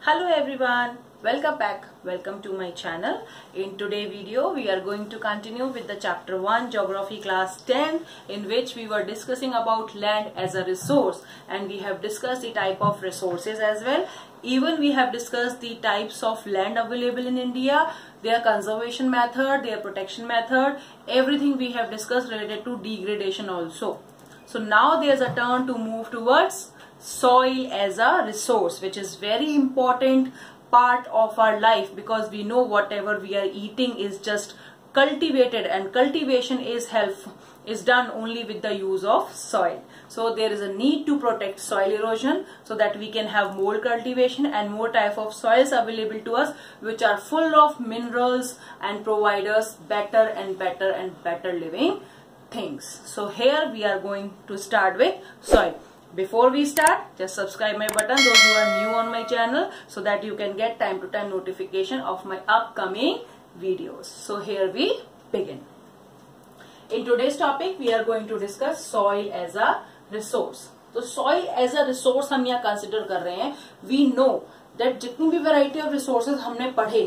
Hello everyone, welcome back, welcome to my channel. In today's video we are going to continue with the chapter 1 geography class 10, in which we were discussing about land as a resource, and we have discussed the type of resources as well. Even we have discussed the types of land available in India, their conservation method, their protection method, everything we have discussed related to degradation also. So now there's a turn to move towards soil as a resource, which is very important part of our life, because we know whatever we are eating is just cultivated, and cultivation is done only with the use of soil. So there is a need to protect soil erosion so that we can have more cultivation and more type of soils available to us, which are full of minerals and provide us better and better and better living things. So here we are going to start with soil. Before we start, just subscribe my button, those who are new on my channel, so that you can get time to time notification of my upcoming videos. So here we begin. In today's topic, we are going to discuss soil as a resource. तो soil as a resource हम यहाँ consider कर रहे हैं. We know that जितनी भी variety of resources हमने पढ़े,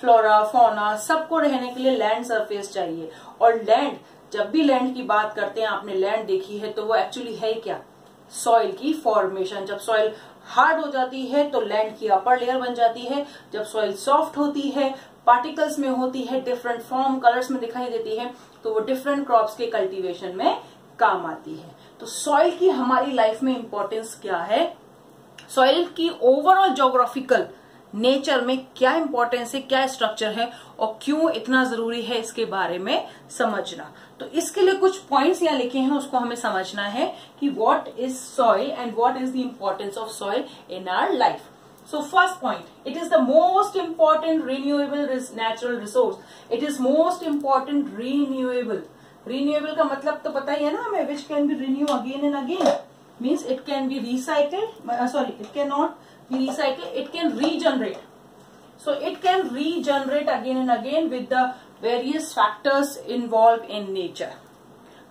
फ्लोरा, फौना, सबको रहने के लिए लैंड सरफेस चाहिए. और लैंड, जब भी लैंड की बात करते हैं, आपने लैंड देखी है, तो वो एक्चुअली है क्या? सॉइल की फॉर्मेशन. जब सॉइल हार्ड हो जाती है तो लैंड की अपर लेयर बन जाती है. जब सॉइल सॉफ्ट होती है, पार्टिकल्स में होती है, डिफरेंट फॉर्म कलर्स में दिखाई देती है, तो वो डिफरेंट क्रॉप्स के कल्टीवेशन में काम आती है. तो सॉइल की हमारी लाइफ में इंपॉर्टेंस क्या है, सॉइल की ओवरऑल ज्योग्राफिकल नेचर में क्या इंपॉर्टेंस है, क्या स्ट्रक्चर है और क्यों इतना जरूरी है, इसके बारे में समझना. तो इसके लिए कुछ पॉइंट्स यहाँ लिखे हैं, उसको हमें समझना है कि what is soil and what is the importance of soil in our life. So first point, it is the most important renewable natural resource. It is most important renewable. Renewable का मतलब तो पता ही है ना हमें, which can be renew again and again. Means it can be recycled. It cannot be recycled. It can regenerate. So it can regenerate again and again with the various factors involved in nature.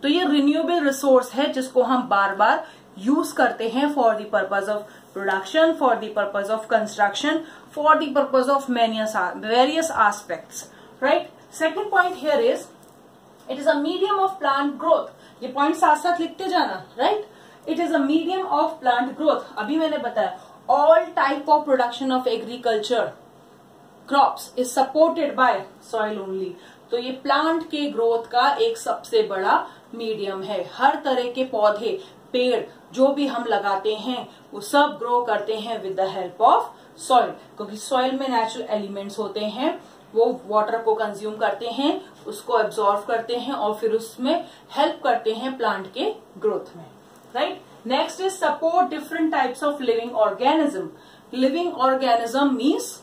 तो ये renewable resource है जिसको हम बार बार use करते हैं for the purpose of production, for the purpose of construction, for the purpose of various aspects. Right? Second point here is it is a medium of plant growth. ये point साथ साथ लिखते जाना. Right? It is a medium of plant growth. अभी मैंने बताया all type of production of agriculture crops is supported by soil only. तो ये प्लांट के ग्रोथ का एक सबसे बड़ा मीडियम है. हर तरह के पौधे, पेड़ जो भी हम लगाते हैं वो सब ग्रो करते हैं with the help of soil, क्योंकि सॉइल में नेचुरल एलिमेंट्स होते हैं, वो वाटर को कंज्यूम करते हैं, उसको एब्जॉर्ब करते हैं और फिर उसमें हेल्प करते हैं प्लांट के ग्रोथ में. Right? Next is support different types of living organism. Living organism means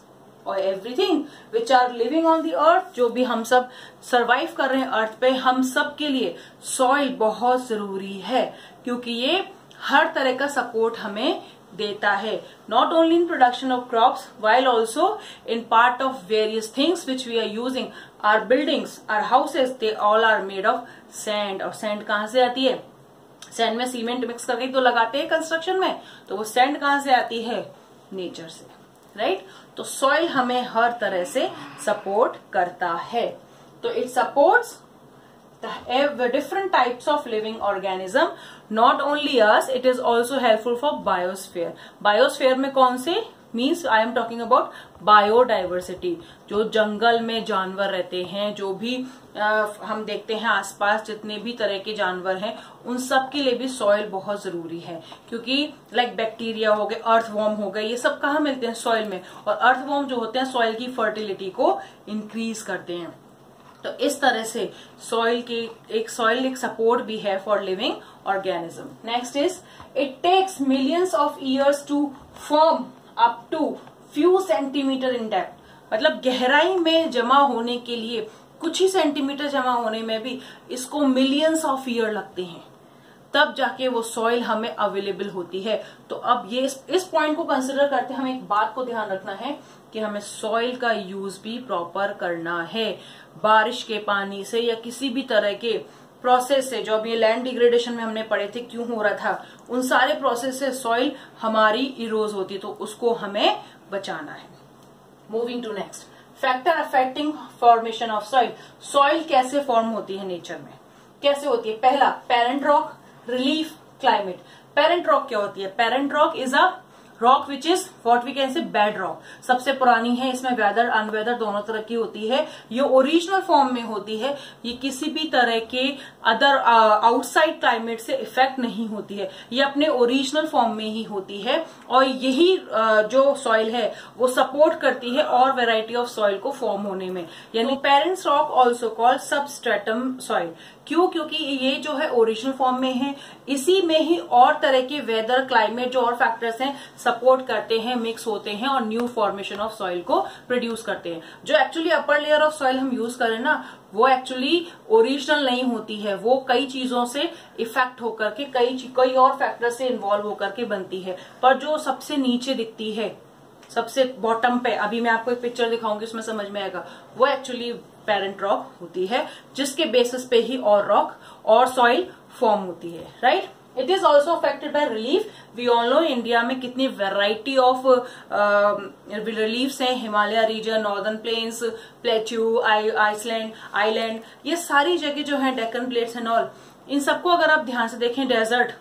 और everything which are living on the earth. जो भी हम सब सरवाइव कर रहे हैं अर्थ पे, हम सब के लिए सॉइल बहुत जरूरी है, क्योंकि ये हर तरह का सपोर्ट हमें देता है. Not only in production of crops, while also in part of various things which we are using. Our buildings, our houses, they all are made of sand. और सैंड कहाँ से आती है? सैंड में सीमेंट मिक्स करके तो लगाते हैं कंस्ट्रक्शन में, तो वो सैंड कहाँ से आती है? नेचर से. राइट? तो सॉइल हमें हर तरह से सपोर्ट करता है. तो it supports the different types of living organism. Not only us, it is also helpful for biosphere. Biosphere में कौन से? Means I am talking about biodiversity. जो जंगल में जानवर रहते हैं, जो भी हम देखते हैं आसपास जितने भी तरह के जानवर हैं, उन सब के लिए भी सॉइल बहुत जरूरी है. क्योंकि लाइक बैक्टीरिया हो गए, अर्थवॉर्म हो गए, ये सब कहाँ मिलते हैं? सॉइल में. और अर्थवॉर्म जो होते हैं सॉइल की फर्टिलिटी को इंक्रीज करते हैं. तो इस तरह से सॉइल एक सपोर्ट भी है for living organism. Next is it takes millions of years to form up to few centimeter in depth. मतलब गहराई में जमा होने के लिए, कुछ ही सेंटीमीटर जमा होने में भी इसको मिलियंस ऑफ ईयर लगते हैं, तब जाके वो सॉइल हमें अवेलेबल होती है. तो अब ये इस पॉइंट को कंसिडर करते हमें एक बात को ध्यान रखना है कि हमें सॉइल का यूज भी प्रॉपर करना है. बारिश के पानी से या किसी भी तरह के प्रोसेस से, जो अभी लैंड डिग्रेडेशन में हमने पढ़े थे क्यों हो रहा था, उन सारे प्रोसेस से सॉइल हमारी इरोज होती है, तो उसको हमें बचाना है। Moving to next factor affecting formation of soil. Soil कैसे फॉर्म होती है नेचर में, कैसे होती है? पहला parent rock, relief, climate. Parent rock क्या होती है? Parent rock is a rock which is what we can say bed rock, सबसे पुरानी है, इसमें वेदर अनवेदर दोनों तरह की होती है। ये ओरिजिनल फॉर्म में होती है, ये किसी भी तरह के अदर आउटसाइड क्लाइमेट से इफेक्ट नहीं होती है, ये अपने ओरिजिनल फॉर्म में ही होती है। और यही जो सॉइल है वो सपोर्ट करती है और वेराइटी ऑफ सॉइल को फॉर्म होने में। यानी parents rock also called substratum soil. क्यों? क्योंकि ये जो है ओरिजिनल फॉर्म में है, इसी में ही और तरह के वेदर क्लाइमेट जो और फैक्टर्स हैं सपोर्ट करते हैं, मिक्स होते हैं और न्यू फॉर्मेशन ऑफ सॉइल को प्रोड्यूस करते हैं। जो actually upper layer of soil हम यूज करें ना, वो एक्चुअली ओरिजिनल नहीं होती है, वो कई चीजों से इफेक्ट होकर के कई और फैक्टर से इन्वॉल्व होकर के बनती है। पर जो सबसे नीचे दिखती है, सबसे बॉटम पे, अभी मैं आपको एक पिक्चर दिखाऊंगी उसमें समझ में आएगा, वो एक्चुअली पेरेंट रॉक होती है, जिसके बेसिस पे ही और रॉक और सॉइल फॉर्म होती है, right. It is also affected by relief. We all know India में कितनी वेराइटी ऑफ रिलीफ्स हैं, Himalaya region, northern plains, plateau, island, ये सारी जगह जो है, डेक्कन प्लेट्स एंड ऑल, इन सबको अगर आप ध्यान से देखें, डेजर्ट,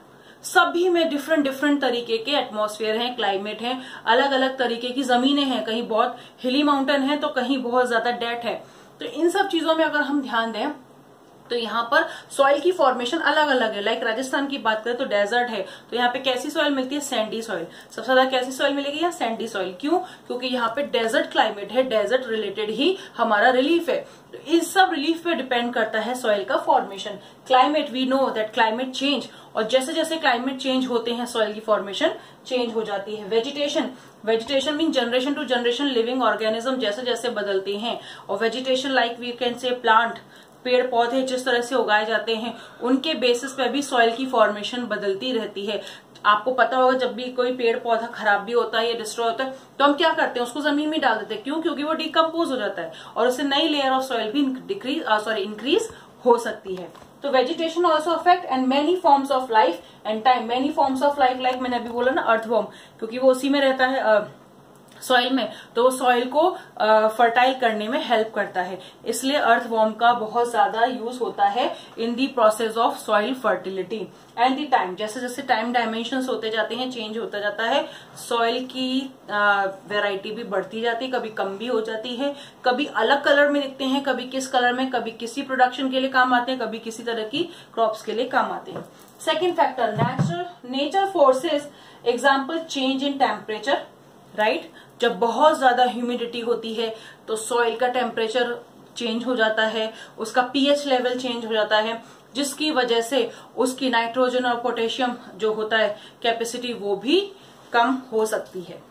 सभी में डिफरेंट तरीके के एटमॉस्फेयर हैं, क्लाइमेट हैं, अलग अलग तरीके की जमीनें हैं, कहीं बहुत हिली माउंटेन है तो कहीं बहुत ज्यादा डेट है। तो इन सब चीजों में अगर हम ध्यान दें तो यहाँ पर सॉइल की फॉर्मेशन अलग अलग है। लाइक राजस्थान की बात करें तो डेजर्ट है, तो यहाँ पे कैसी सॉइल मिलती है? Sandy soil. सबसे ज्यादा कैसी सॉइल मिलेगी? यहाँ सैंडी सॉइल। क्यों? क्योंकि यहाँ पे डेजर्ट क्लाइमेट है, डेजर्ट रिलेटेड ही हमारा रिलीफ है। तो इस सब रिलीफ पे डिपेंड करता है सॉइल का formation. Climate, we know that climate change, और जैसे जैसे क्लाइमेट चेंज होते हैं सॉइल की फॉर्मेशन चेंज हो जाती है। Vegetation mean generation to generation living organism जैसे जैसे बदलते हैं, और vegetation like we can say plant, पेड़ पौधे जिस तरह से उगाए जाते हैं, उनके बेसिस पे भी सॉइल की फॉर्मेशन बदलती रहती है। आपको पता होगा जब भी कोई पेड़ पौधा खराब भी होता है या डिस्ट्रॉय होता है तो हम क्या करते हैं? उसको जमीन में डाल देते हैं। क्यों? क्योंकि वो डिकम्पोज हो जाता है और उससे नई लेयर ऑफ सॉइल भी इंक्रीज हो सकती है। तो vegetation also affect and many forms of life and time. Many forms of life, like मैंने अभी बोला ना, अर्थवॉर्म, क्योंकि वो उसी में रहता है सॉइल में, तो वो सॉइल को फर्टाइल करने में हेल्प करता है। इसलिए अर्थवॉर्म का बहुत ज्यादा यूज होता है in the process of soil fertility. And the time, जैसे जैसे टाइम डायमेंशंस होते जाते हैं, चेंज होता जाता है, सॉइल की वेराइटी भी बढ़ती जाती है, कभी कम भी हो जाती है, कभी अलग कलर में दिखते हैं, कभी किस कलर में, कभी किसी प्रोडक्शन के लिए काम आते हैं, कभी किसी तरह की क्रॉप्स के लिए काम आते हैं। Second factor, nature forces, example change in temperature, right. जब बहुत ज्यादा ह्यूमिडिटी होती है तो सॉइल का टेम्परेचर चेंज हो जाता है, उसका पीएच लेवल चेंज हो जाता है, जिसकी वजह से उसकी नाइट्रोजन और पोटेशियम जो होता है कैपेसिटी वो भी कम हो सकती है।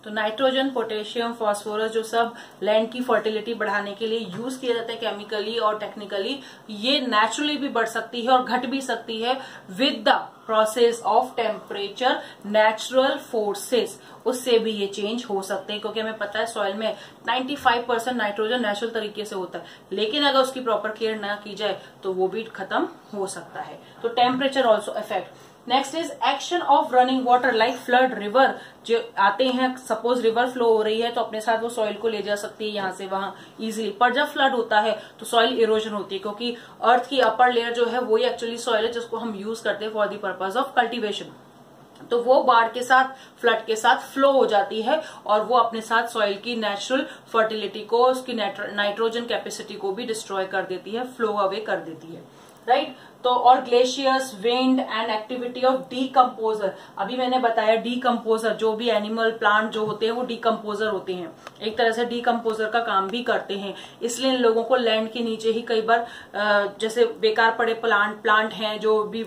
तो नाइट्रोजन, पोटेशियम, फास्फोरस जो सब लैंड की फर्टिलिटी बढ़ाने के लिए यूज किया जाता है केमिकली और टेक्निकली, ये नेचुरली भी बढ़ सकती है और घट भी सकती है with the process of temperature, natural forces, उससे भी ये चेंज हो सकते हैं। क्योंकि हमें पता है सॉइल में 95% नाइट्रोजन नेचुरल तरीके से होता है, लेकिन अगर उसकी प्रॉपर केयर ना की जाए तो वो भी खत्म हो सकता है। तो temperature also effect. Next is action of running water, like flood, river जो आते हैं, सपोज रिवर फ्लो हो रही है तो अपने साथ वो सॉइल को ले जा सकती है यहाँ से वहां इजीली। पर जब फ्लड होता है तो सॉइल इरोजन होती है, क्योंकि अर्थ की अपर लेयर जो है वही एक्चुअली सॉइल है जिसको हम यूज करते हैं for the purpose of cultivation. तो वो बाढ़ के साथ, फ्लड के साथ फ्लो हो जाती है और वो अपने साथ सॉइल की नेचुरल फर्टिलिटी को, उसकी नाइट्रोजन कैपेसिटी को भी डिस्ट्रॉय कर देती है, फ्लो अवे कर देती है, राइट। तो और glaciers, wind and activity of decomposer, अभी मैंने बताया डीकम्पोजर, जो भी एनिमल प्लांट जो होते हैं वो डीकम्पोजर होते हैं, एक तरह से डीकम्पोजर का काम भी करते हैं। इसलिए इन लोगों को लैंड के नीचे ही कई बार जैसे बेकार पड़े प्लांट हैं, जो भी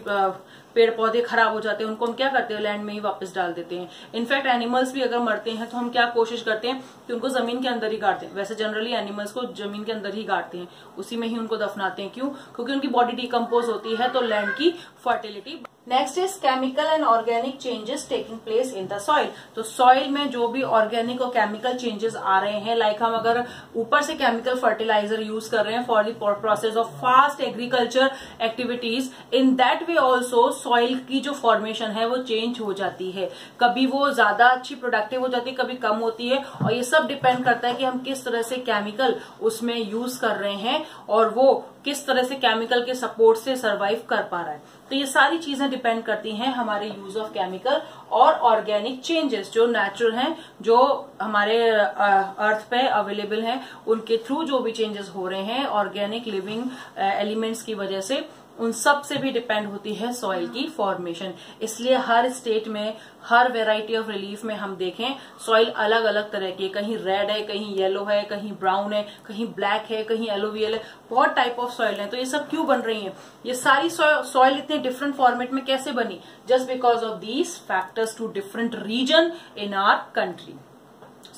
पेड़ पौधे खराब हो जाते हैं, उनको हम क्या करते हैं? लैंड में ही वापस डाल देते हैं। इनफैक्ट एनिमल्स भी अगर मरते हैं तो हम क्या कोशिश करते हैं कि उनको जमीन के अंदर ही गाड़ते हैं। वैसे जनरली एनिमल्स को जमीन के अंदर ही गाड़ते हैं, उसी में ही उनको दफनाते हैं। क्यों? क्योंकि उनकी बॉडी डिकम्पोज होती है तो लैंड की fertility. Next is chemical and organic changes taking place in the soil. तो सॉइल में जो भी ऑर्गेनिक और केमिकल चेंजेस आ रहे हैं, लाइक हम अगर ऊपर से केमिकल फर्टिलाइजर यूज कर रहे हैं for the process of fast agriculture activities, in that way also soil की जो फॉर्मेशन है वो चेंज हो जाती है। कभी वो ज्यादा अच्छी प्रोडक्टिव हो जाती है, कभी कम होती है, और ये सब डिपेंड करता है कि हम किस तरह से केमिकल उसमें यूज कर रहे हैं और वो किस तरह से केमिकल के सपोर्ट से सर्वाइव कर पा रहा है। तो ये सारी चीजें डिपेंड करती हैं हमारे यूज ऑफ केमिकल और ऑर्गेनिक चेंजेस जो नेचुरल हैं, जो हमारे अर्थ पे अवेलेबल हैं, उनके थ्रू जो भी चेंजेस हो रहे हैं ऑर्गेनिक लिविंग एलिमेंट्स की वजह से, उन सब से भी डिपेंड होती है सॉइल की फॉर्मेशन। इसलिए हर स्टेट में, हर वेराइटी ऑफ रिलीफ में हम देखें सॉइल अलग अलग तरह की है, कहीं रेड है, कहीं येलो है, कहीं ब्राउन है, कहीं ब्लैक है, कहीं एलोवियल है, बहुत टाइप ऑफ सॉइल है। तो ये सब क्यों बन रही है? ये सारी सॉइल इतने डिफरेंट फॉर्मेट में कैसे बनी? Just because of these factors to different region in our country.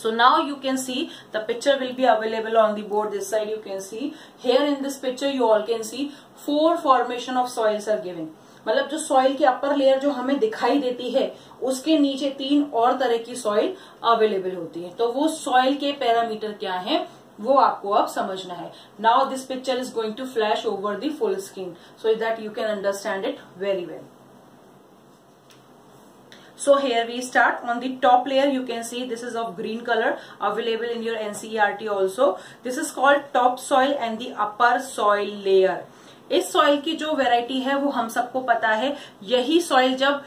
So now you can see the picture will be available on the board. This side you can see. Here in this picture you all can see 4 formation of soils are given. मतलब जो soil की upper layer जो हमें दिखाई देती है उसके नीचे 3 और तरह की सॉइल अवेलेबल होती है. तो वो सॉइल के पैरामीटर क्या हैं वो आपको अब समझना है. Now this picture is going to flash over the full screen so that you can understand it very well. So here we start. On the top layer you can see this is of green color, available in your NCERT also. This is called topsoil and the upper soil layer. इस soil की जो variety है वो हम सबको पता है. यही सॉइल जब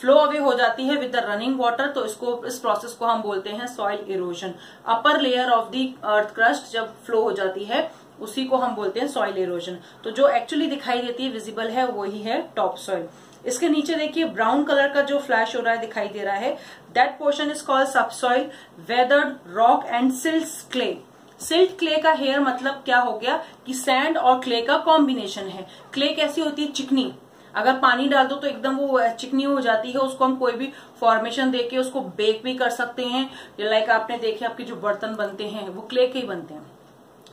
फ्लो अवे हो जाती है विद द रनिंग वाटर तो इस प्रोसेस को हम बोलते हैं soil erosion. Upper layer of the earth crust जब फ्लो हो जाती है उसी को हम बोलते हैं सॉइल इरोजन. तो जो एक्चुअली दिखाई देती है, विजिबल है, वही है टॉप सॉइल. इसके नीचे देखिए ब्राउन कलर का जो फ्लैश हो रहा है, दिखाई दे रहा है, that portion is called subsoil, weathered rock and silt clay. Silt clay का हेयर मतलब क्या हो गया कि सैंड और क्ले का कॉम्बिनेशन है. क्ले कैसी होती है? चिकनी. अगर पानी डाल दो तो एकदम वो चिकनी हो जाती है. उसको हम कोई भी फॉर्मेशन देके उसको बेक भी कर सकते हैं. लाइक आपने देखे आपके जो बर्तन बनते हैं वो क्ले के ही बनते हैं.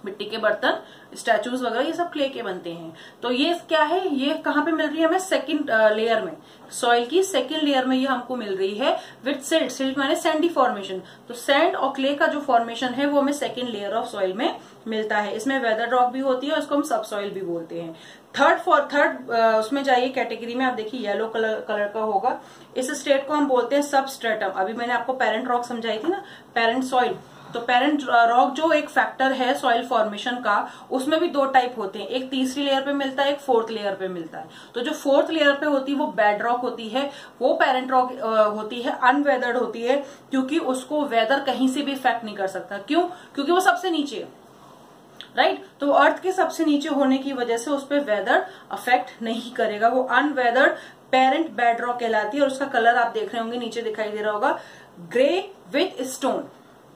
मिट्टी के बर्तन, स्टैचूज वगैरह, ये सब क्ले के बनते हैं. तो ये क्या है? ये कहाँ पे मिल रही है हमें? सेकंड लेयर में. सॉइल की सेकंड लेयर में ये हमको मिल रही है विद सिल्ट. सिल्ट माने सैंडी फॉर्मेशन. तो सैंड और क्ले का जो फॉर्मेशन है वो हमें सेकंड लेयर ऑफ सॉइल में मिलता है. इसमें वेदर रॉक भी होती है और इसको हम सब सॉइल भी बोलते हैं. थर्ड उसमें जाइए कैटेगरी में, आप देखिए येलो कलर का होगा. इस स्टेट को हम बोलते हैं सबस्ट्रेटम. अभी मैंने आपको पेरेंट रॉक समझाई थी ना, पेरेंट सॉइल. तो पेरेंट रॉक जो एक फैक्टर है सॉइल फॉर्मेशन का, उसमें भी 2 टाइप होते हैं. एक तीसरी लेयर पे मिलता है, एक 4th लेयर पे मिलता है. तो जो 4th लेयर पे होती है वो बेड रॉक होती है. वो पेरेंट रॉक होती है, अनवेदर्ड होती है, क्योंकि उसको वेदर कहीं से भी इफेक्ट नहीं कर सकता. क्यों? क्योंकि वो सबसे नीचे है, राइट. तो अर्थ के सबसे नीचे होने की वजह से उस पर वेदर अफेक्ट नहीं करेगा. वो अनवेदर्ड पेरेंट बेड रॉक कहलाती है. और उसका कलर आप देख रहे होंगे, नीचे दिखाई दे रहा होगा, ग्रे विथ स्टोन.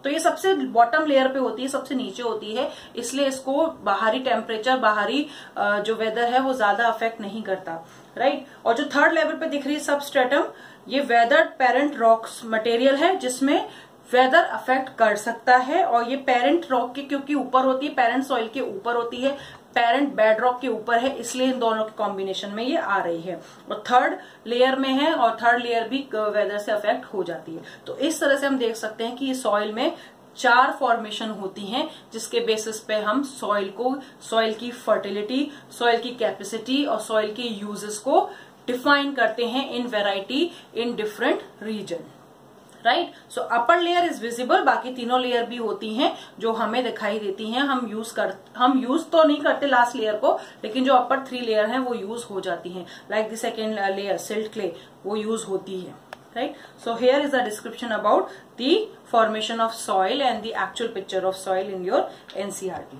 तो ये सबसे बॉटम लेयर पे होती है, सबसे नीचे होती है, इसलिए इसको बाहरी टेम्परेचर, बाहरी जो वेदर है वो ज्यादा अफेक्ट नहीं करता, राइट. और जो थर्ड लेवल पे दिख रही है सबस्ट्रेटम, ये वेदर पेरेंट रॉक्स मटेरियल है जिसमें वेदर अफेक्ट कर सकता है. और ये पेरेंट रॉक के क्योंकि ऊपर होती है, पेरेंट सॉइल के ऊपर होती है, पेरेंट बेड रॉक के ऊपर है, इसलिए इन दोनों के कॉम्बिनेशन में ये आ रही है. और थर्ड लेयर में है, और थर्ड लेयर भी वेदर से अफेक्ट हो जाती है. तो इस तरह से हम देख सकते हैं कि ये सॉइल में 4 फॉर्मेशन होती हैं, जिसके बेसिस पे हम सॉइल की फर्टिलिटी, सॉइल की कैपेसिटी और सॉइल के यूजेस को डिफाइन करते हैं in variety in different region, right. So upper layer is visible. बाकी तीनों लेयर भी होती हैं जो हमें दिखाई देती हैं. हम यूज तो नहीं करते लास्ट लेयर को, लेकिन जो अपर 3 लेयर हैं वो यूज हो जाती हैं. Like the second layer silt clay, वो यूज होती है, right. So here is the description about the formation of soil and the actual picture of soil in your NCERT.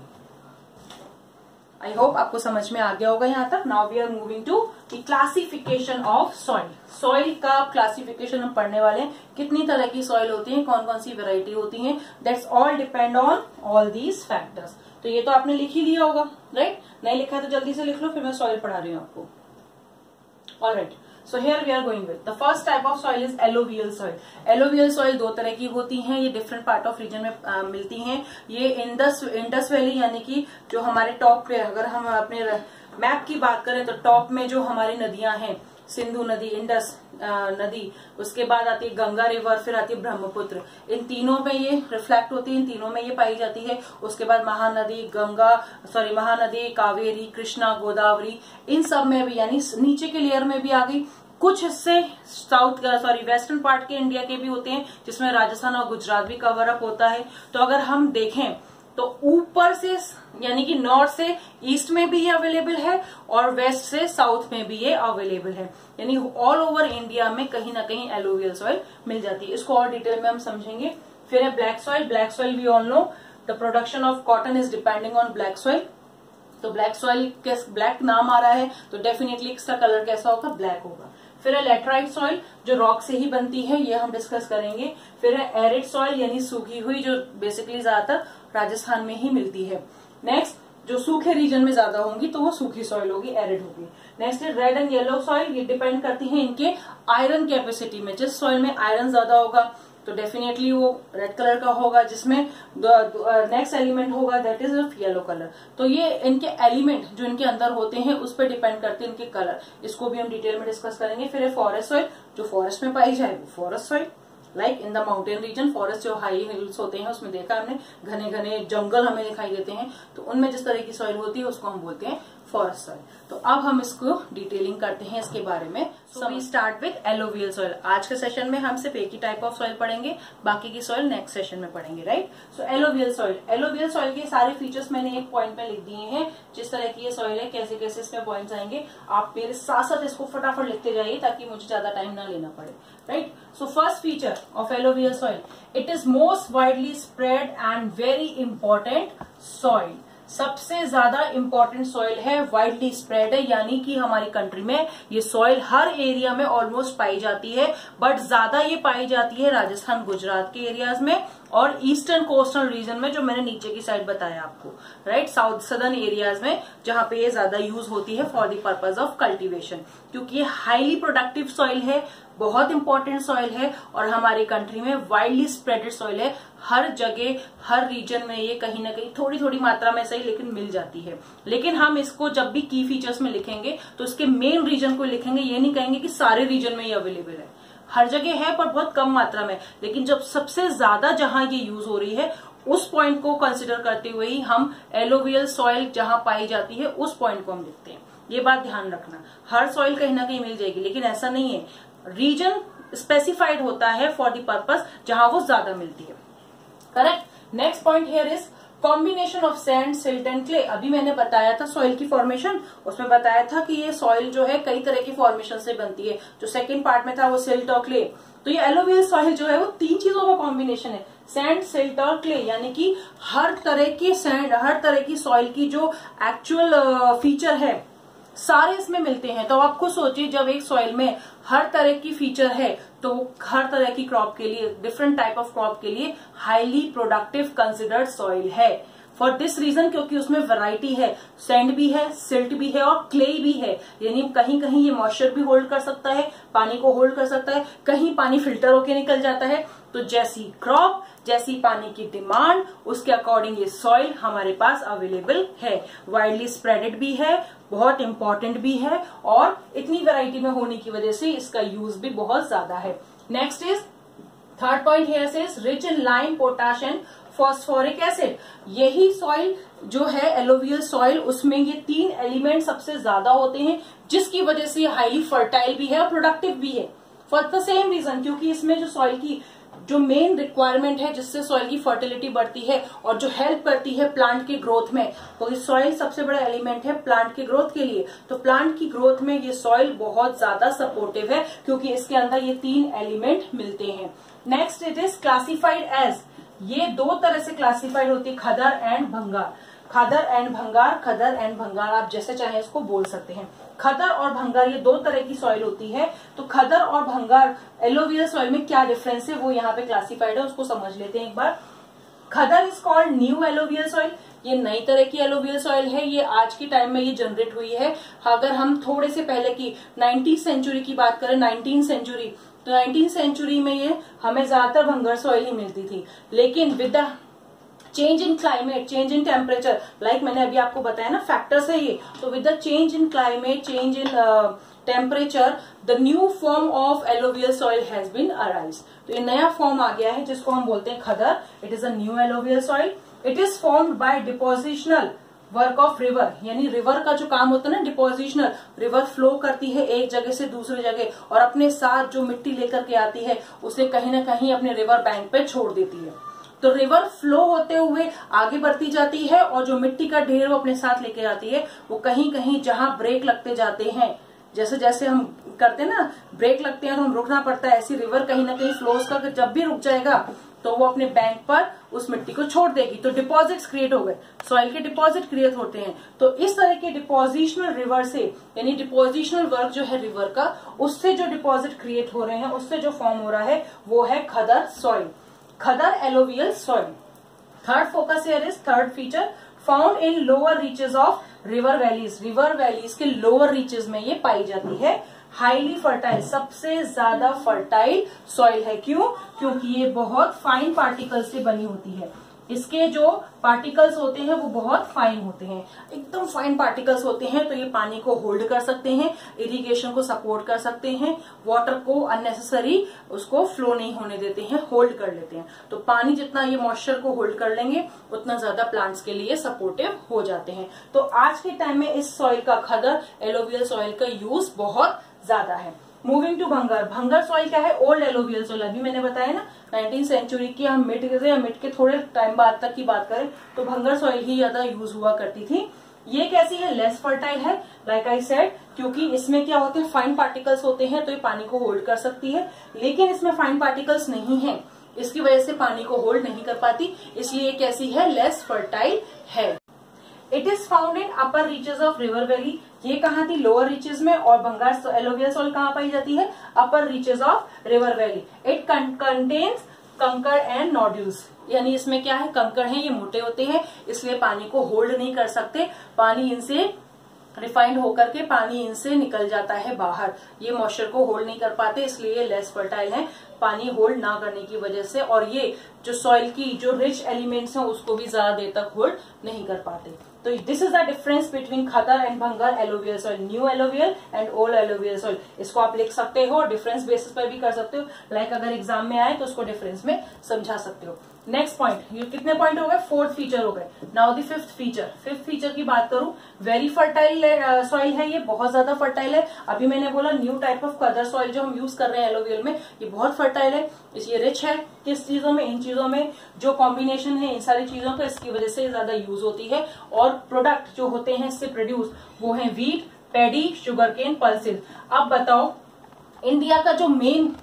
I hope आपको समझ में आ गया होगा यहाँ तक. Now we are moving to the classification of soil. Soil का classification हम पढ़ने वाले हैं. कितनी तरह की सॉइल होती है, कौन कौन सी वेराइटी होती है, that's all depend on all these factors. तो ये तो आपने लिख ही दिया होगा, राइट. नहीं लिखा है तो जल्दी से लिख लो, फिर मैं सॉइल पढ़ा रही हूँ आपको. Alright. So here we are going with the first type of soil is alluvial soil. Alluvial soil 2 तरह की होती हैं. ये डिफरेंट पार्ट ऑफ रीजन में मिलती हैं. ये इंडस वैली यानी कि जो हमारे टॉप पे, अगर हम अपने मैप की बात करें तो टॉप में जो हमारी नदियां हैं, सिंधु नदी, इंडस नदी, उसके बाद आती है गंगा रिवर, फिर आती है ब्रह्मपुत्र, इन तीनों में ये रिफ्लेक्ट होती है, इन तीनों में ये पाई जाती है। उसके बाद महानदी, महानदी, कावेरी, कृष्णा, गोदावरी, इन सब में भी, यानी नीचे के लेयर में भी आ गई। कुछ हिस्से वेस्टर्न पार्ट के इंडिया के भी होते हैं, जिसमें राजस्थान और गुजरात भी कवर अप होता है। तो अगर हम देखें तो ऊपर से, यानी कि नॉर्थ से ईस्ट में भी ये अवेलेबल है और वेस्ट से साउथ में भी ये अवेलेबल है, यानी ऑल ओवर इंडिया में कहीं ना कहीं एलोवियल सॉइल मिल जाती है। इसको और डिटेल में हम समझेंगे। फिर है black soil. Black soil we all know the production of cotton is depending on black soil. तो ब्लैक सॉइल, ब्लैक नाम आ रहा है तो डेफिनेटली इसका कलर कैसा होगा, ब्लैक होगा। फिर है लैटराइट सॉइल, जो रॉक से ही बनती है, ये हम डिस्कस करेंगे। फिर है एरिड सॉइल, यानी सूखी हुई, जो बेसिकली ज्यादातर राजस्थान में ही मिलती है। नेक्स्ट, जो सूखे रीजन में ज्यादा होंगी तो वो सूखी सॉइल होगी, एरिड होगी। नेक्स्ट है रेड एंड येलो सॉइल, ये डिपेंड करती है इनके आयरन कैपेसिटी में। जिस सॉइल में आयरन ज्यादा होगा तो डेफिनेटली वो रेड कलर का होगा, जिसमें नेक्स्ट एलिमेंट होगा दैट इज येलो कलर। तो ये इनके एलिमेंट जो इनके अंदर होते हैं उस पर डिपेंड करते हैं इनके कलर। इसको भी हम डिटेल में डिस्कस करेंगे। फिर है फॉरेस्ट सॉइल, जो फॉरेस्ट में पाई जाए वो forest soil. Like in the mountain region, forest जो हाई हिल्स होते हैं उसमें देखा हमने, घने घने जंगल हमें दिखाई देते हैं, तो उनमें जिस तरह की सॉइल होती है उसको हम बोलते हैं फॉरेस्ट सॉइल। तो अब हम इसको डिटेलिंग करते हैं इसके बारे में। So we start with alluvial soil. आज के सेशन में हम सिर्फ एक ही टाइप ऑफ सॉइल पढ़ेंगे, बाकी की सॉइल नेक्स्ट सेशन में पढ़ेंगे, राइट। सो एलोवियल सॉइल, एलोवियल सॉइल के सारे फीचर्स मैंने एक पॉइंट में लिख दिए हैं। जिस तरह की ये सॉइल है, कैसे कैसे इसमें पॉइंट्स आएंगे, आप मेरे साथ साथ इसको फटाफट लिखते जाइए ताकि मुझे ज्यादा टाइम ना लेना पड़े, right. So first feature of alluvial soil, it is most widely spread and very important soil. सबसे ज्यादा इंपॉर्टेंट सॉइल है, वाइडली स्प्रेड है, यानी कि हमारी कंट्री में ये सॉइल हर एरिया में ऑलमोस्ट पाई जाती है, बट ज्यादा ये पाई जाती है राजस्थान गुजरात के एरियाज में और ईस्टर्न कोस्टल रीजन में, जो मैंने नीचे की साइड बताया आपको, राइट, साउथ सदर्न एरियाज में, जहां पे ये ज्यादा यूज होती है for the purpose of cultivation, क्योंकि ये हाईली प्रोडक्टिव सॉइल है, बहुत इंपॉर्टेंट सॉइल है और हमारी कंट्री में वाइडली स्प्रेडेड सॉइल है। हर जगह, हर रीजन में ये कहीं ना कहीं थोड़ी थोड़ी मात्रा में सही लेकिन मिल जाती है। लेकिन हम इसको जब भी की फीचर्स में लिखेंगे तो इसके मेन रीजन को लिखेंगे, ये नहीं कहेंगे कि सारे रीजन में ये अवेलेबल है। हर जगह है पर बहुत कम मात्रा में, लेकिन जब सबसे ज्यादा जहां ये यूज हो रही है उस पॉइंट को कंसिडर करते हुए ही हम एलोवियल सॉइल जहां पाई जाती है उस पॉइंट को हम लिखते हैं। ये बात ध्यान रखना, हर सॉइल कहीं ना कहीं मिल जाएगी, लेकिन ऐसा नहीं है, रीजन स्पेसिफाइड होता है फॉर द पर्पस जहां वो ज्यादा मिलती है, correct. Next point here is combination of sand, silt and clay. अभी मैंने बताया था सॉइल की फॉर्मेशन, उसमें बताया था कि ये सॉइल जो है कई तरह की फॉर्मेशन से बनती है। जो सेकंड पार्ट में था वो सिल्ट और क्ले। तो ये एलोवियल सॉइल जो है वो तीन चीजों का कॉम्बिनेशन है, सैंड, सिल्ट और क्ले, यानी कि हर तरह की सैंड, हर तरह की सॉइल की जो एक्चुअल फीचर है सारे इसमें मिलते हैं। तो आप खुद सोचिए, जब एक सॉइल में हर तरह की फीचर है तो हर तरह की क्रॉप के लिए, डिफरेंट टाइप ऑफ क्रॉप के लिए हाईली प्रोडक्टिव कंसिडर्ड सॉइल है। फॉर दिस रीजन, क्योंकि उसमें वैरायटी है, सैंड भी है, सिल्ट भी है और क्ले भी है, यानी कहीं कहीं ये मॉइस्चर भी होल्ड कर सकता है, पानी को होल्ड कर सकता है, कहीं पानी फिल्टर होके निकल जाता है। तो जैसी क्रॉप, जैसी पानी की डिमांड, उसके अकॉर्डिंग ये सॉइल हमारे पास अवेलेबल है। वाइडली स्प्रेडेड भी है, बहुत इंपॉर्टेंट भी है और इतनी वैरायटी में होने की वजह से इसका यूज भी बहुत ज्यादा है। Next is third point here is rich in lime, potash and phosphoric acid. यही सॉइल जो है एलोवियल सॉइल, उसमें ये तीन एलिमेंट सबसे ज्यादा होते हैं, जिसकी वजह से हाईली फर्टाइल भी है और प्रोडक्टिव भी है। फॉर द सेम रीजन, क्योंकि इसमें जो सॉइल की जो मेन रिक्वायरमेंट है, जिससे सॉइल की फर्टिलिटी बढ़ती है और जो हेल्प करती है प्लांट के ग्रोथ में, तो ये सॉइल सबसे बड़ा एलिमेंट है प्लांट के ग्रोथ के लिए। तो प्लांट की ग्रोथ में ये सॉइल बहुत ज्यादा सपोर्टिव है, क्योंकि इसके अंदर ये तीन एलिमेंट मिलते हैं। Next it is classified as, ये दो तरह से क्लासिफाइड होती है, खदर एंड भंगार। खदर एंड भंगार, खदर एंड भंगार, आप जैसे चाहे इसको बोल सकते हैं। खदर और भंगार ये दो तरह की सॉइल होती है। तो खदर और भंगार एलोवियल सॉइल में क्या डिफरेंस है वो यहाँ पे क्लासिफाइड है, उसको समझ लेते हैं एक बार। Khadar is called new alluvial soil, ये नई तरह की एलोवियल सॉइल है, ये आज के टाइम में ये जनरेट हुई है। अगर हम थोड़े से पहले की 19th सेंचुरी की बात करें, 19th सेंचुरी, तो 19th सेंचुरी में ये हमें ज्यादातर भंगार सॉइल ही मिलती थी, लेकिन with the change in climate, change in temperature, like मैंने अभी आपको बताया ना फैक्टर्स है ये। तो with the change in climate, change in temperature, the new form of alluvial soil has been arise. तो ये नया फॉर्म आ गया है जिसको हम बोलते हैं khadar. It is a new alluvial soil. It is formed by depositional work of river, यानी रिवर का जो काम होता है ना डिपोजिशनल, रिवर फ्लो करती है एक जगह से दूसरी जगह और अपने साथ जो मिट्टी लेकर के आती है उसे कहीं ना कहीं अपने रिवर बैंक पे छोड़ देती है। तो रिवर फ्लो होते हुए आगे बढ़ती जाती है और जो मिट्टी का ढेर वो अपने साथ लेके आती है, वो कहीं कहीं जहां ब्रेक लगते जाते हैं, जैसे जैसे हम करते हैं ना ब्रेक लगते हैं तो हम रुकना पड़ता है, ऐसी रिवर कहीं ना कहीं फ्लोज का जब भी रुक जाएगा तो वो अपने बैंक पर उस मिट्टी को छोड़ देगी। तो डिपॉजिट्स क्रिएट हो गए, सॉइल के डिपॉजिट क्रिएट होते हैं। तो इस तरह के डिपोजिशनल रिवर से, यानी डिपोजिशनल वर्क जो है रिवर का, उससे जो डिपॉजिट क्रिएट हो रहे हैं, उससे जो फॉर्म हो रहा है वो है khadar soil, khadar alluvial soil. Third focus here is, third feature, found in lower reaches of river valleys. River valleys के लोअर रीचेज में ये पाई जाती है। हाईली फर्टाइल, सबसे ज्यादा फर्टाइल सॉइल है। क्यों? क्योंकि ये बहुत फाइन पार्टिकल्स से बनी होती है। इसके जो पार्टिकल्स होते हैं वो बहुत फाइन होते हैं, एकदम फाइन पार्टिकल्स होते हैं। तो ये पानी को होल्ड कर सकते हैं, इरिगेशन को सपोर्ट कर सकते हैं, वाटर को अननेसेसरी उसको फ्लो नहीं होने देते हैं, होल्ड कर लेते हैं। तो पानी जितना ये मॉइस्चर को होल्ड कर लेंगे उतना ज्यादा प्लांट्स के लिए सपोर्टिव हो जाते हैं। तो आज के टाइम में इस सॉइल का, खदर एलोवियल सॉइल का यूज बहुत ज्यादा है। Moving to bhangar. Bhangar soil क्या है? Old alluvial soil. अभी मैंने बताया ना 19th सेंचुरी की, हम मिड के थोड़े टाइम बाद तक की बात करें तो भंगर सॉइल ही ज्यादा यूज हुआ करती थी। ये कैसी है? लेस फर्टाइल है, लाइक आई सेड, क्योंकि इसमें क्या होते हैं, फाइन पार्टिकल्स होते हैं तो ये पानी को होल्ड कर सकती है। लेकिन इसमें फाइन पार्टिकल्स नहीं है, इसकी वजह से पानी को होल्ड नहीं कर पाती, इसलिए कैसी है? लेस फर्टाइल है। It is found in upper reaches of river valley. ये कहाँ थी? लोअर रीचेज में। और भंगार एलोवियल सॉइल कहाँ पाई जाती है? Upper reaches of river valley. It contains kankar and nodules, यानी इसमें क्या है? कंकड़ है, ये मोटे होते हैं इसलिए पानी को होल्ड नहीं कर सकते, पानी इनसे रिफाइंड होकर के पानी इनसे निकल जाता है बाहर। ये मॉइस्चर को होल्ड नहीं कर पाते, इसलिए ये लेस फर्टाइल है पानी होल्ड ना करने की वजह से। और ये जो सॉइल की जो रिच एलिमेंट्स हैं उसको भी ज्यादा देर तक होल्ड नहीं कर पाते। तो this is the difference between khaddar and bhangar alluvial soil, new alluvial and old alluvial soil. इसको आप लिख सकते हो, डिफरेंस बेसिस पर भी कर सकते हो, लाइक अगर एग्जाम में आए तो उसको डिफरेंस में समझा सकते हो। नेक्स्ट पॉइंट, ये कितने पॉइंट हो गए? फोर्थ फीचर हो गए। Now the fifth feature. Fifth feature की बात करूं, वेरी फर्टाइल सॉइल है, ये बहुत ज्यादा फर्टाइल है। अभी मैंने बोला new type of khaddar soil जो हम यूज कर रहे हैं एलोवियल में, ये बहुत फर्टाइल है, ये रिच है। किस चीजों में? इन चीजों में जो कॉम्बिनेशन है इन सारी चीजों का, इसकी वजह से ज्यादा यूज होती है। और प्रोडक्ट जो होते हैं इससे प्रोड्यूस, वो है wheat, paddy, sugar cane, pulses. अब बताओ, इंडिया का जो मेन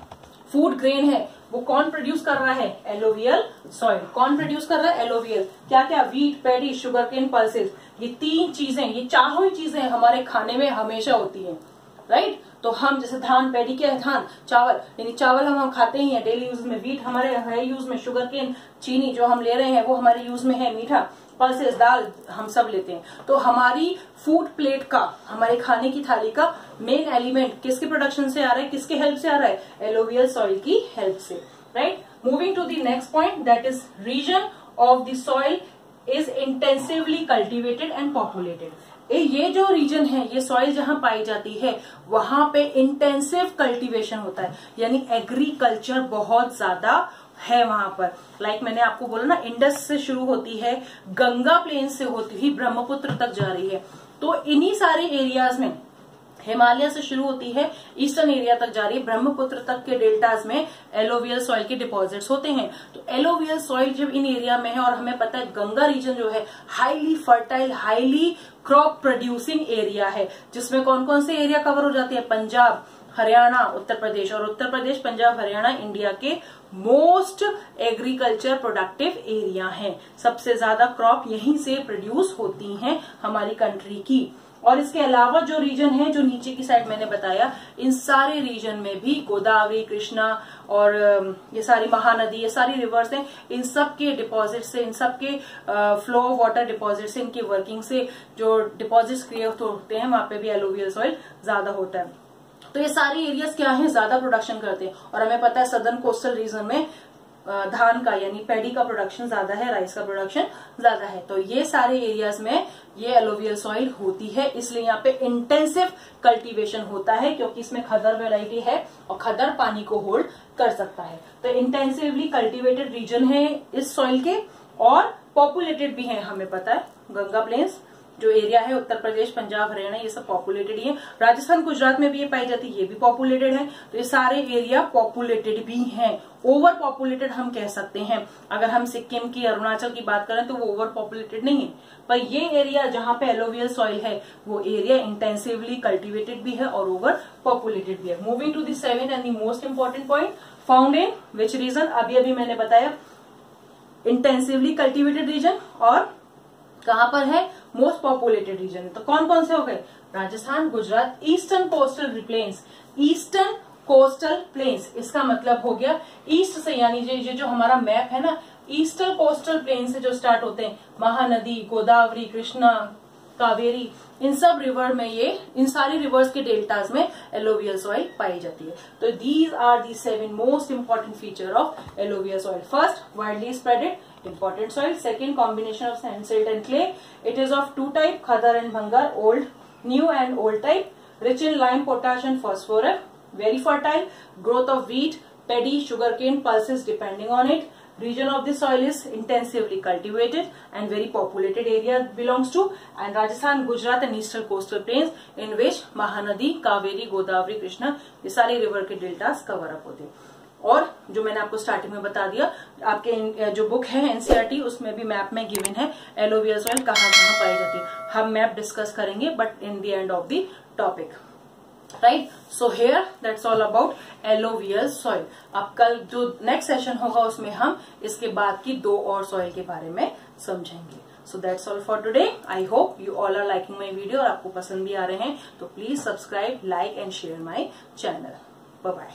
फूड ग्रेन है वो कौन प्रोड्यूस कर रहा है? Alluvial soil. कौन प्रोड्यूस कर रहा है? एलोवियल। क्या क्या? Wheat, paddy, sugar cane, pulses. ये तीन चीजें, ये चारों ही चीजें हमारे खाने में हमेशा होती हैं, राइट? तो हम जैसे धान, पैडी क्या है? धान, चावल, यानी चावल हम खाते ही हैं डेली यूज में। व्हीट हमारे है यूज में, शुगर केन, चीनी जो हम ले रहे हैं वो हमारे यूज में है, मीठा, पल्सेस, दाल हम सब लेते हैं। तो हमारी फूड प्लेट का, हमारे खाने की थाली का मेन एलिमेंट किसके प्रोडक्शन से आ रहा है? किसके हेल्प से आ रहा है? एलोवियल सॉइल की हेल्प से, right? Moving to the next point, that is region of the soil is intensively cultivated and populated. ये जो रीजन है, ये सॉइल जहां पाई जाती है वहां पे इंटेंसिव कल्टीवेशन होता है, यानी एग्रीकल्चर बहुत ज्यादा है वहां पर। लाइक मैंने आपको बोला ना, इंडस से शुरू होती है, गंगा प्लेन से होती हुई ब्रह्मपुत्र तक जा रही है। तो इन्हीं सारे एरियाज में, हिमालय से शुरू होती है, ईस्टर्न एरिया तक जा रही है, ब्रह्मपुत्र तक के डेल्टाज में एलोवियल सॉइल के डिपॉजिट्स होते हैं। तो एलोवियल सॉइल जब इन एरिया में है, और हमें पता है गंगा रीजन जो है highly fertile, highly crop producing area है, जिसमें कौन कौन से एरिया कवर हो जाते हैं? पंजाब, हरियाणा, उत्तर प्रदेश। और उत्तर प्रदेश, पंजाब, हरियाणा इंडिया के मोस्ट एग्रीकल्चर प्रोडक्टिव एरिया हैं। सबसे ज्यादा क्रॉप यहीं से प्रोड्यूस होती हैं हमारी कंट्री की। और इसके अलावा जो रीजन है, जो नीचे की साइड मैंने बताया, इन सारे रीजन में भी गोदावरी, कृष्णा और ये सारी महानदी, ये सारी रिवर्स हैं, इन सब के डिपॉजिट से, इन सब के फ्लो ऑफ वाटर डिपॉजिट से, इनकी वर्किंग से जो डिपॉजिट्स क्रिएट होते हैं, वहां पे भी एलोवियल सॉइल ज्यादा होता है। तो ये सारे एरियाज क्या हैं? ज्यादा प्रोडक्शन करते हैं। और हमें पता है सदर्न कोस्टल रीजन में धान का यानी पैडी का प्रोडक्शन ज्यादा है, राइस का प्रोडक्शन ज्यादा है। तो ये सारे एरियाज में ये एलोवियल सॉइल होती है, इसलिए यहाँ पे इंटेंसिव कल्टीवेशन होता है क्योंकि इसमें खदर वेराइटी है और खदर पानी को होल्ड कर सकता है। तो इंटेंसिवली कल्टीवेटेड रीजन है इस सॉइल के और पॉपुलेटेड भी है। हमें पता है गंगा प्लेन्स जो एरिया है, उत्तर प्रदेश, पंजाब, हरियाणा, ये सब पॉपुलेटेड ही है। राजस्थान, गुजरात में भी ये पाई जाती है, ये भी पॉपुलेटेड है। तो ये सारे एरिया पॉपुलेटेड भी हैं। ओवर पॉपुलेटेड हम कह सकते हैं। अगर हम सिक्किम की, अरुणाचल की बात करें तो वो ओवर पॉपुलेटेड नहीं है, पर ये एरिया जहां पे एलोवियल सॉइल है वो एरिया इंटेंसिवली कल्टिवेटेड भी है और ओवर पॉपुलेटेड भी है। Moving to the seventh and the most important point, found in which region. अभी मैंने बताया इंटेंसिवली कल्टिवेटेड रीजन और कहां पर है, मोस्ट पॉपुलेटेड रीजन है। तो कौन कौन से हो गए, Rajasthan, Gujarat, eastern coastal planes. Eastern coastal planes इसका मतलब हो गया ईस्ट से, यानी ये जो हमारा मैप है ना, ईस्टर्न कोस्टल प्लेन से जो स्टार्ट होते हैं, महानदी, गोदावरी, कृष्णा, कावेरी, इन सब रिवर में इन सारी रिवर्स के डेल्टाज में एलोवियल सॉइल पाई जाती है। तो these are the 7 most important feature of alluvial soil. First, widely spreaded important soil. Second, combination of sand, silt and clay. It is of 2 type, khadar and bhangar, old, new and old type. Rich in lime, potash and phosphorus. Very fertile. Growth of wheat, paddy, sugarcane, pulses depending on it. Region of the soil is intensively cultivated and very populated area belongs to, and Rajasthan, Gujarat and eastern coastal plains in which Mahanadi, Kaveri, Godavari, Krishna ये सारे river के deltas cover up होते हैं। और जो मैंने आपको starting में बता दिया, आपके जो बुक है एनसीईआरटी उसमें भी मैप में गिवन है एलोवियल सॉइल कहाँ कहाँ पाई जाती है। हम मैप डिस्कस करेंगे but in the end of the topic, right. So here that's all about alluvial soil. अब कल जो नेक्स्ट सेशन होगा उसमें हम इसके बाद की 2 और सॉइल के बारे में समझेंगे। So that's all for today. I hope you all are liking my video और आपको पसंद भी आ रहे हैं। तो please subscribe, like and share my channel. Bye bye.